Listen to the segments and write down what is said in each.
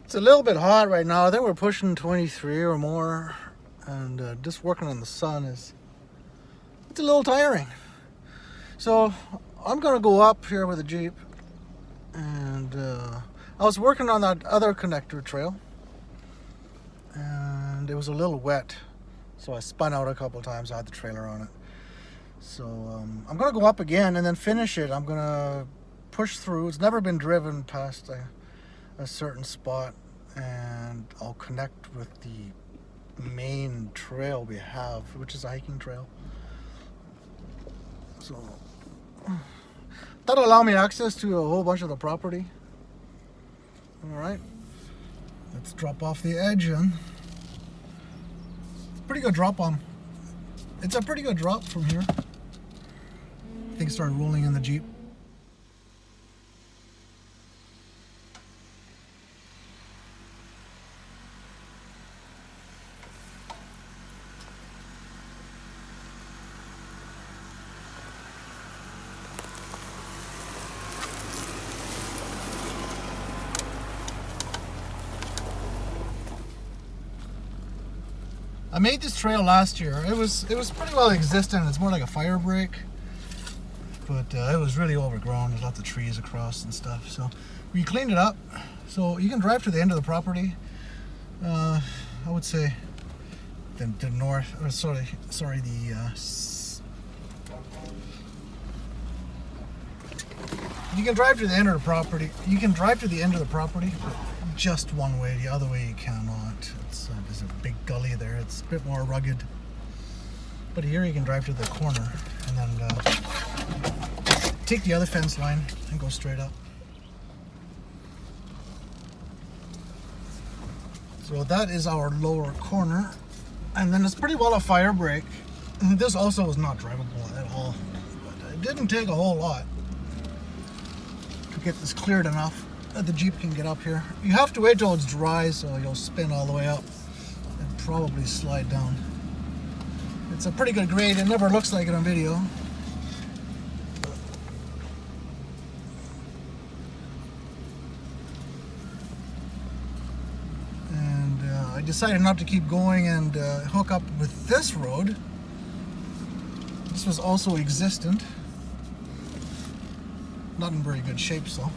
It's a little bit hot right now. I think we're pushing 23 or more, and just working in the sun it's a little tiring. So I'm gonna go up here with a Jeep, and I was working on that other connector trail, and it was a little wet, so I spun out a couple times. I had the trailer on it. So I'm gonna go up again and then finish it. I'm gonna push through. It's never been driven past a certain spot, and I'll connect with the main trail we have, which is a hiking trail. So that'll allow me access to a whole bunch of the property. All right, let's drop off the edge in. Pretty good drop on. It's a pretty good drop from here. Things started rolling in the Jeep. I made this trail last year. It was pretty well existent. It's more like a fire break, but it was really overgrown. There's lots of trees across and stuff. So we cleaned it up, so you can drive to the end of the property. I would say the north, or you can drive to the end of the property. You can drive to the end of the property, but just one way. The other way you cannot. There's a big gully there. It's a bit more rugged. But here you can drive to the corner and then take the other fence line and go straight up. So that is our lower corner. And then it's pretty well a fire break. This also is not drivable at all. But it didn't take a whole lot to get this cleared enough that the Jeep can get up here. You have to wait till it's dry, so you'll spin all the way up and probably slide down. It's a pretty good grade. It never looks like it on video. And I decided not to keep going and hook up with this road. This was also existent. Not in very good shape, so.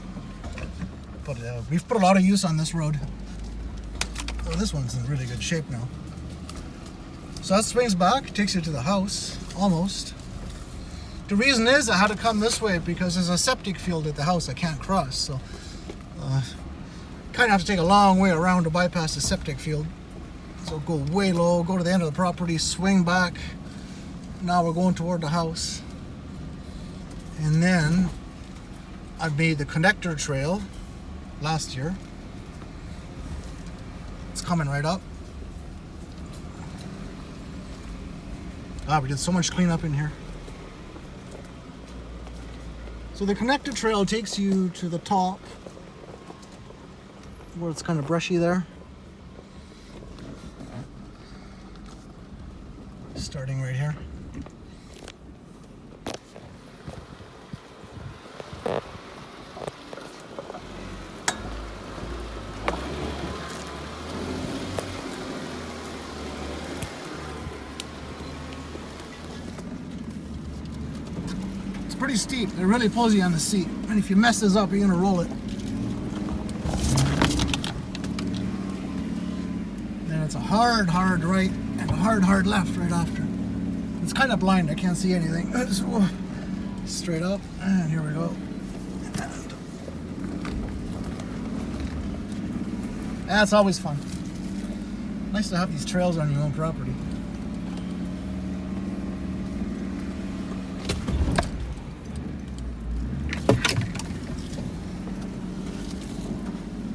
But we've put a lot of use on this road. Oh, this one's in really good shape now. So that swings back, takes you to the house, almost. The reason is I had to come this way because there's a septic field at the house I can't cross. So kind of have to take a long way around to bypass the septic field. So go way low, go to the end of the property, swing back. Now we're going toward the house. And then I made the connector trail last year. It's coming right up. We did so much cleanup in here. So the connector trail takes you to the top where it's kind of brushy there. Starting right here. Pretty steep. It really pulls you on the seat, and if you mess this up, you're gonna roll it. Then it's a hard right and a hard left right after. It's kind of blind. I can't see anything. So, straight up, and here we go. That's always fun. Nice to have these trails on your own property.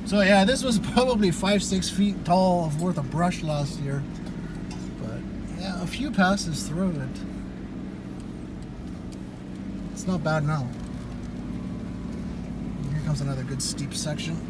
So yeah, this was probably 5-6 feet tall worth of brush last year. But yeah, a few passes through it. It's not bad now. Here comes another good steep section.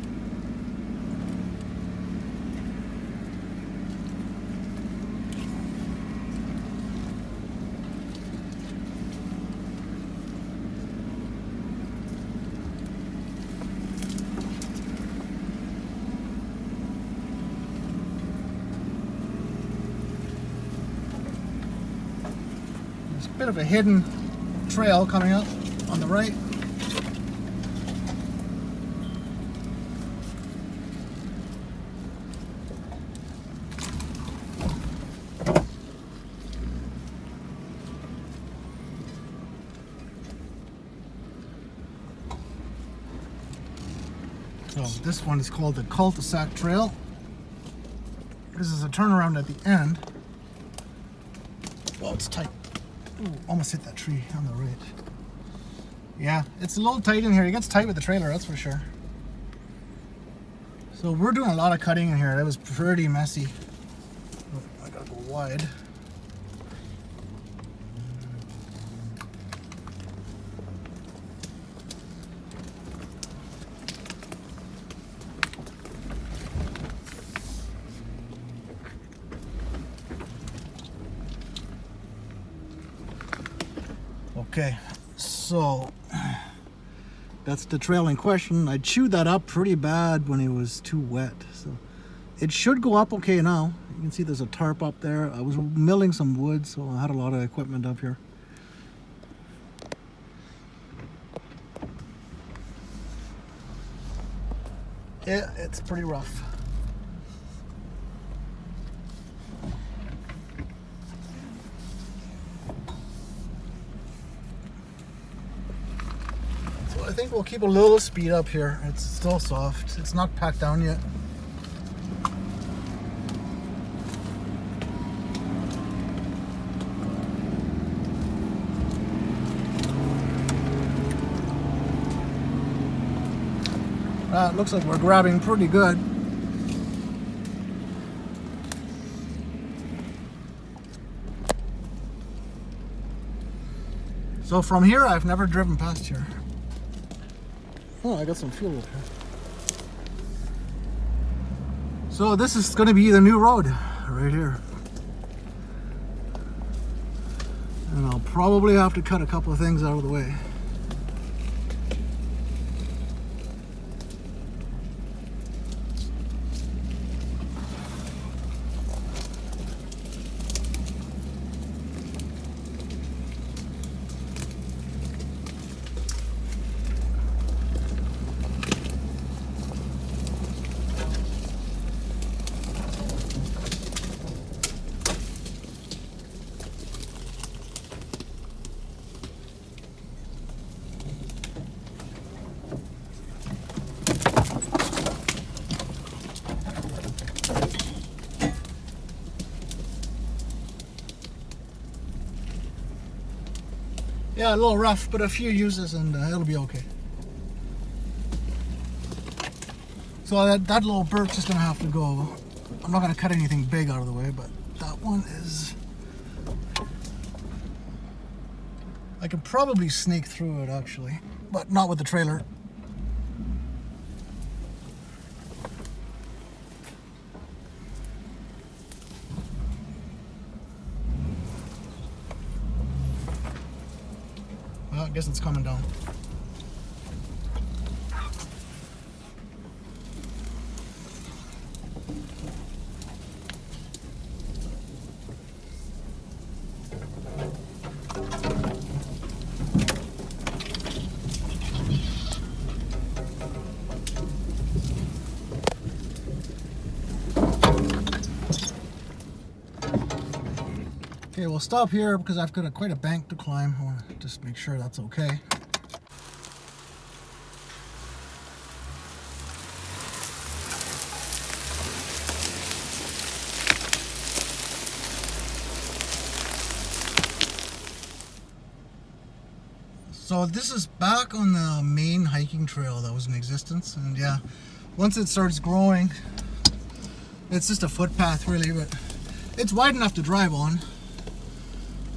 bit of a hidden trail coming up on the right. So this one is called the Cul-de-sac Trail. This is a turnaround at the end. Oh, it's tight. Ooh, almost hit that tree on the right. Yeah, it's a little tight in here. It gets tight with the trailer, that's for sure. So we're doing a lot of cutting in here. That was pretty messy. Oh, I gotta go wide. Okay, so that's the trail in question. I chewed that up pretty bad when it was too wet, so it should go up okay now. You can see there's a tarp up there. I was milling some wood, so I had a lot of equipment up here. Yeah, it's pretty rough. I think we'll keep a little speed up here. It's still soft. It's not packed down yet. It looks like we're grabbing pretty good. So from here, I've never driven past here. Oh, I got some fuel up here. So this is going to be the new road right here. And I'll probably have to cut a couple of things out of the way. Yeah, a little rough, but a few uses and it'll be okay. So that little birch is gonna have to go. I'm not gonna cut anything big out of the way, but that one is... I could probably sneak through it actually, but not with the trailer. Well, I guess it's coming down. Okay, we'll stop here because I've got quite a bank to climb. I want to just make sure that's okay. So this is back on the main hiking trail that was in existence, and yeah, once it starts growing, it's just a footpath really, but it's wide enough to drive on.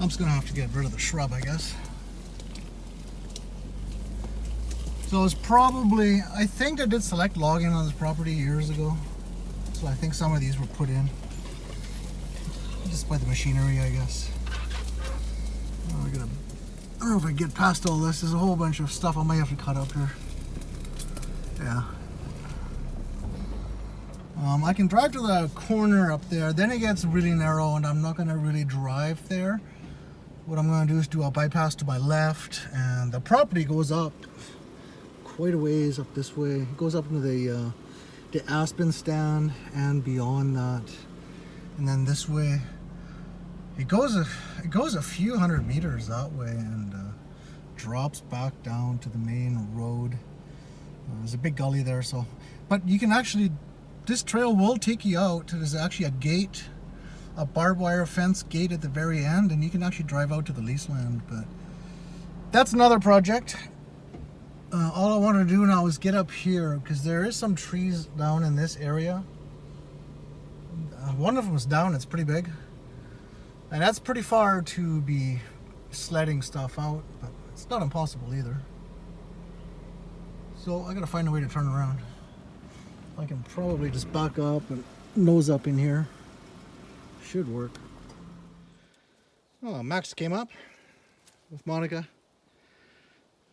I'm just gonna have to get rid of the shrub, I guess. So it's probably, I think I did select logging on this property years ago. So I think some of these were put in. Just by the machinery, I guess. Oh, I don't know if I get past all this. There's a whole bunch of stuff I might have to cut up here. Yeah. I can drive to the corner up there. Then it gets really narrow and I'm not gonna really drive there. what I'm going to do is do a bypass to my left, and the property goes up quite a ways up this way. It goes up into the Aspen stand and beyond that, and then this way it goes a few hundred meters that way and drops back down to the main road. There's a big gully there, so but you can actually, this trail will take you out. There's actually a gate, a barbed wire fence gate at the very end, and you can actually drive out to the lease land. But that's another project. All I want to do now is get up here because there is some trees down in this area. One of them is down, it's pretty big, and that's pretty far to be sledding stuff out, but it's not impossible either. So I gotta find a way to turn around. I can probably just back up and nose up in here. Should work. Oh, Max came up with Monica.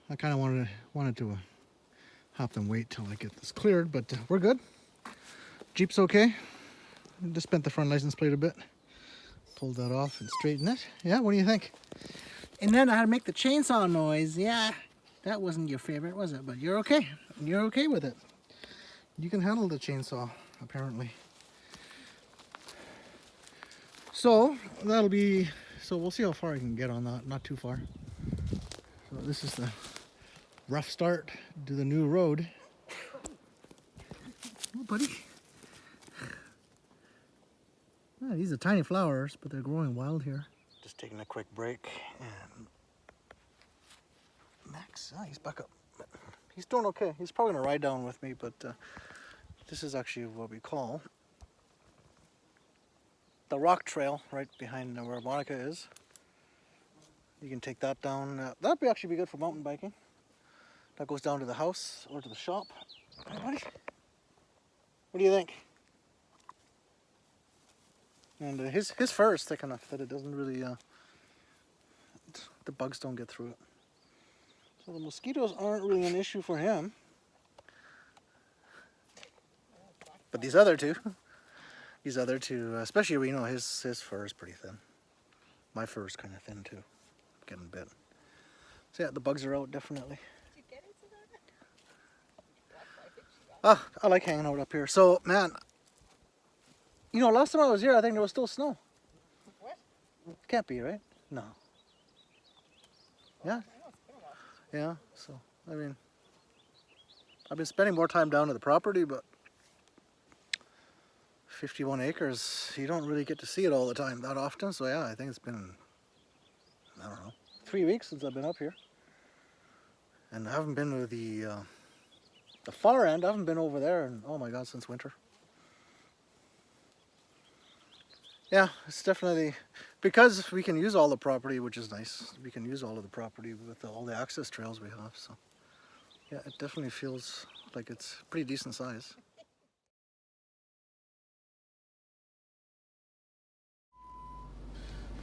I kind of wanted to have them wait till I get this cleared, but we're good. Jeep's okay. Just bent the front license plate a bit. Pulled that off and straightened it. Yeah, what do you think? And then I had to make the chainsaw noise. Yeah, that wasn't your favorite, was it? But you're okay. You're okay with it. You can handle the chainsaw, apparently. So that'll be, so we'll see how far I can get on that. Not too far. So this is the rough start to the new road. Oh, buddy. Yeah, these are tiny flowers, but they're growing wild here. Just taking a quick break, and Max, he's back up. He's doing okay. He's probably gonna ride down with me, but this is actually what we call the rock trail right behind where Monica is. You can take that down. That'd actually be good for mountain biking. That goes down to the house or to the shop. Hey, buddy. What do you think? And his fur is thick enough that it doesn't really, the bugs don't get through it. So the mosquitoes aren't really an issue for him. But these other two, especially, you know, his fur is pretty thin. My fur is kind of thin too, getting bit. So yeah, the bugs are out definitely. Did you get into that? I like hanging out up here. So man, you know, last time I was here, I think there was still snow. What? Can't be, right? No. Yeah. Yeah. So I mean, I've been spending more time down at the property, but 51 acres, you don't really get to see it all the time that often. So yeah, I think it's been, I don't know, 3 weeks since I've been up here. And I haven't been to the far end. I haven't been over there, and oh my God, since winter. Yeah, it's definitely, because we can use all the property, which is nice. We can use all of the property with all the access trails we have. So yeah, it definitely feels like it's pretty decent size.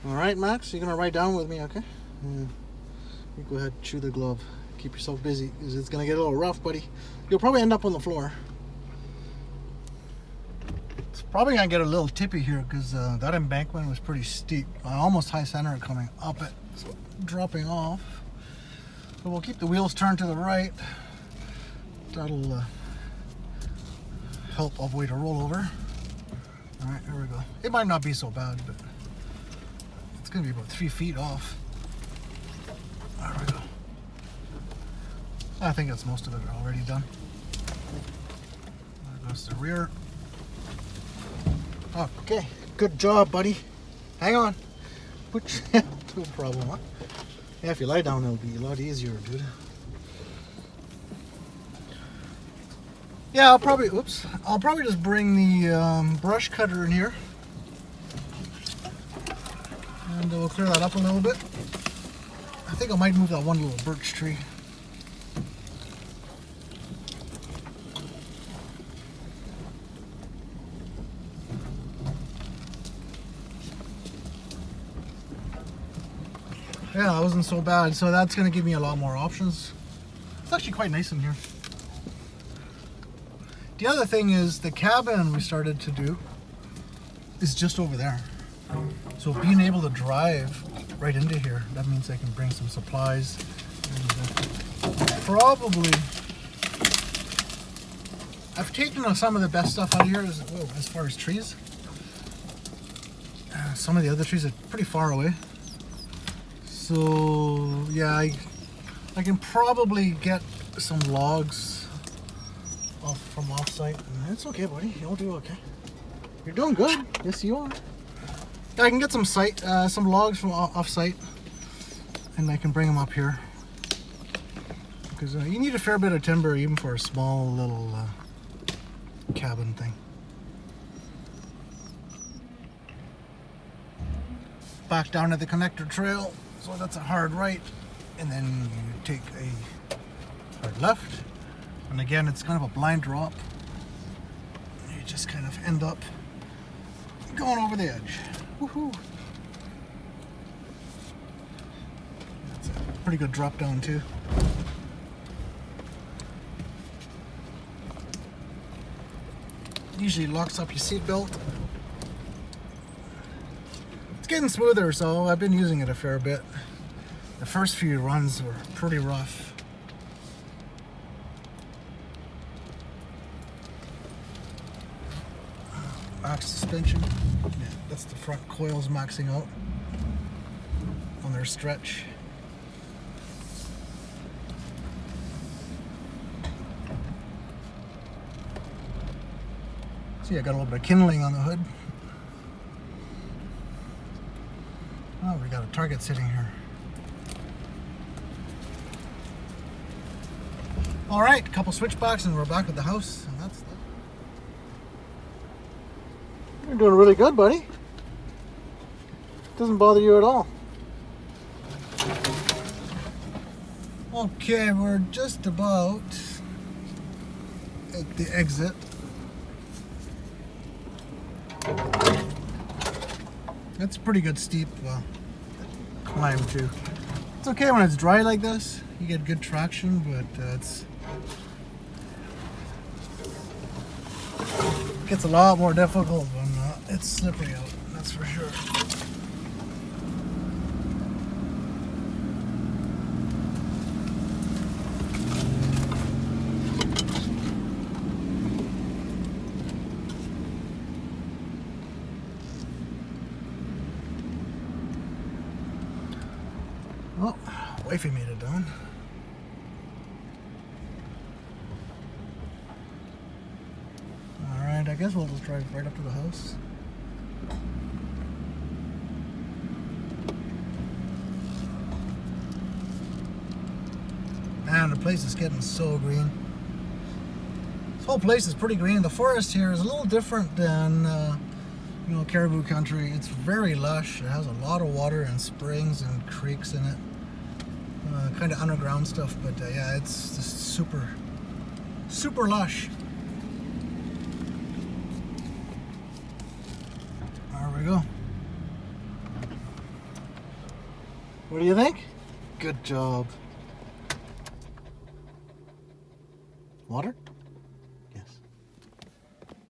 All right, Max, you're gonna ride down with me, okay? You go ahead, chew the glove. Keep yourself busy, because it's gonna get a little rough, buddy. You'll probably end up on the floor. It's probably gonna get a little tippy here, because that embankment was pretty steep. I almost high center coming up it, so dropping off. So we'll keep the wheels turned to the right. That'll help avoid a rollover. All right, here we go. It might not be so bad, but it's gonna be about 3 feet off. There we go. I think that's most of it already done. There goes the rear. Okay, good job, buddy. Hang on. No problem, huh? Yeah, if you lie down, it'll be a lot easier, dude. Yeah, I'll probably just bring the brush cutter in here. And we'll clear that up a little bit. I think I might move that one little birch tree. Yeah, that wasn't so bad. So that's going to give me a lot more options. It's actually quite nice in here. The other thing is the cabin we started to do is just over there. So being able to drive right into here, that means I can bring some supplies. And probably, I've taken some of the best stuff out of here as far as trees. Some of the other trees are pretty far away. So yeah, I can probably get some logs from off-site. It's okay, buddy. You'll do okay. You're doing good. Yes, you are. I can get some logs from off-site, and I can bring them up here. Because you need a fair bit of timber even for a small little cabin thing. Back down at the connector trail. So that's a hard right, and then you take a hard left. And again, it's kind of a blind drop. You just kind of end up going over the edge. Woohoo! That's a pretty good drop down too. Usually locks up your seatbelt. It's getting smoother, so I've been using it a fair bit. The first few runs were pretty rough. Max suspension. Yeah, that's the front coils maxing out on their stretch. See, I got a little bit of kindling on the hood. Oh, we got a target sitting here. All right, couple switchbacks and we're back at the house. And that's that. You're doing really good, buddy. Doesn't bother you at all. Okay, we're just about at the exit. That's a pretty good steep climb too. It's okay when it's dry like this. You get good traction, but it gets a lot more difficult when it's slippery out, that's for sure. Well, wifey made it down. Alright, I guess we'll just drive right up to the house. Man, the place is getting so green. This whole place is pretty green. The forest here is a little different than caribou country. It's very lush. It has a lot of water and springs and creeks in it. Kind of underground stuff, but yeah, it's just super lush. There we go. What do you think? Good job. Water?